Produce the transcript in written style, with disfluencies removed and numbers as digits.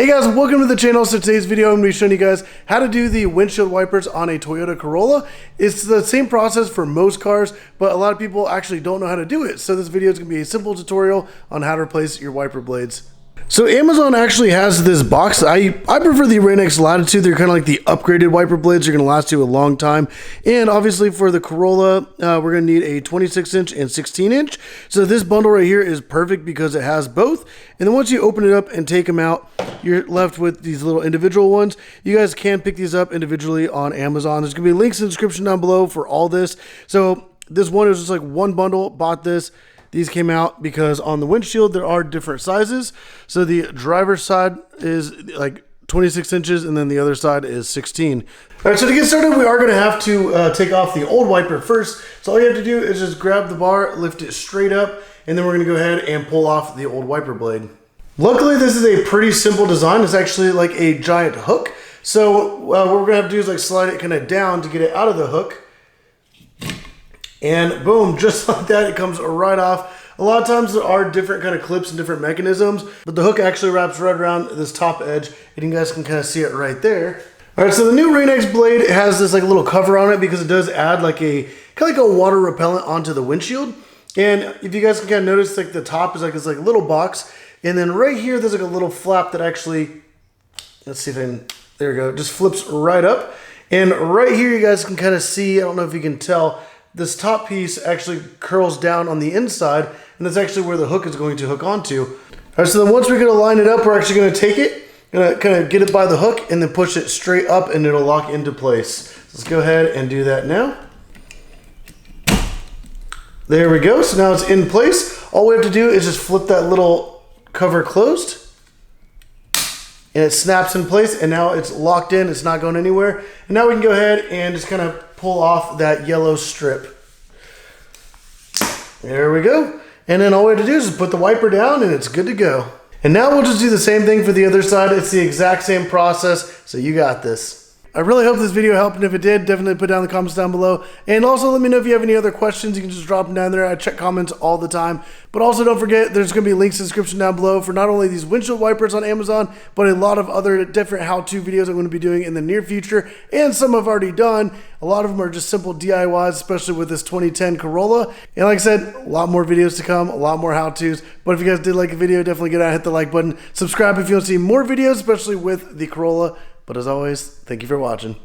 Hey guys, welcome to the channel. So today's video I'm going to be showing you guys how to do the windshield wipers on a Toyota Corolla. It's the same process for most cars, but a lot of people actually don't know how to do it. So this video is going to be a simple tutorial on how to replace your wiper blades. So Amazon actually has this box. I prefer the Rain-X Latitude. They're kind of like the upgraded wiper blades. They're going to last you a long time. And obviously for the Corolla, we're going to need a 26-inch and 16-inch. So this bundle right here is perfect because it has both. And then once you open it up and take them out, you're left with these little individual ones. You guys can pick these up individually on Amazon. There's going to be links in the description down below for all this. So this one is just like one bundle. Bought this. These came out because on the windshield, there are different sizes. So the driver's side is like 26 inches and then the other side is 16. All right, so to get started, we are gonna have to take off the old wiper first. So all you have to do is just grab the bar, lift it straight up, and then we're gonna go ahead and pull off the old wiper blade. Luckily, this is a pretty simple design. It's actually like a giant hook. So what we're gonna have to do is like slide it kind of down to get it out of the hook. And boom, just like that, it comes right off. A lot of times there are different kind of clips and different mechanisms, but the hook actually wraps right around this top edge, and you guys can kind of see it right there. All right, so the new Rain-X blade has this like little cover on it because it does add like a kind of like a water repellent onto the windshield. And if you guys can kind of notice, like the top is like this like little box, and then right here there's like a little flap that actually, let's see if I can, there we go, just flips right up. And right here you guys can kind of see, I don't know if you can tell, this top piece actually curls down on the inside, and that's actually where the hook is going to hook onto. All right, so then once we're gonna line it up, we're actually gonna take it, gonna kind of get it by the hook, and then push it straight up, and it'll lock into place. Let's go ahead and do that now. There we go, so now it's in place. All we have to do is just flip that little cover closed, and it snaps in place, and now it's locked in, it's not going anywhere. And now we can go ahead and just kind of pull off that yellow strip. There we go. And then all we have to do is just put the wiper down and it's good to go. And now we'll just do the same thing for the other side. It's the exact same process, so you got this. I really hope this video helped, and if it did, definitely put down in the comments down below. And also let me know if you have any other questions. You can just drop them down there. I check comments all the time. But also don't forget, there's going to be links in the description down below for not only these windshield wipers on Amazon, but a lot of other different how-to videos I'm going to be doing in the near future, and some I've already done. A lot of them are just simple DIYs, especially with this 2010 Corolla. And like I said, a lot more videos to come, a lot more how-tos. But if you guys did like the video, definitely get out and hit the like button. Subscribe if you want to see more videos, especially with the Corolla. But as always, thank you for watching.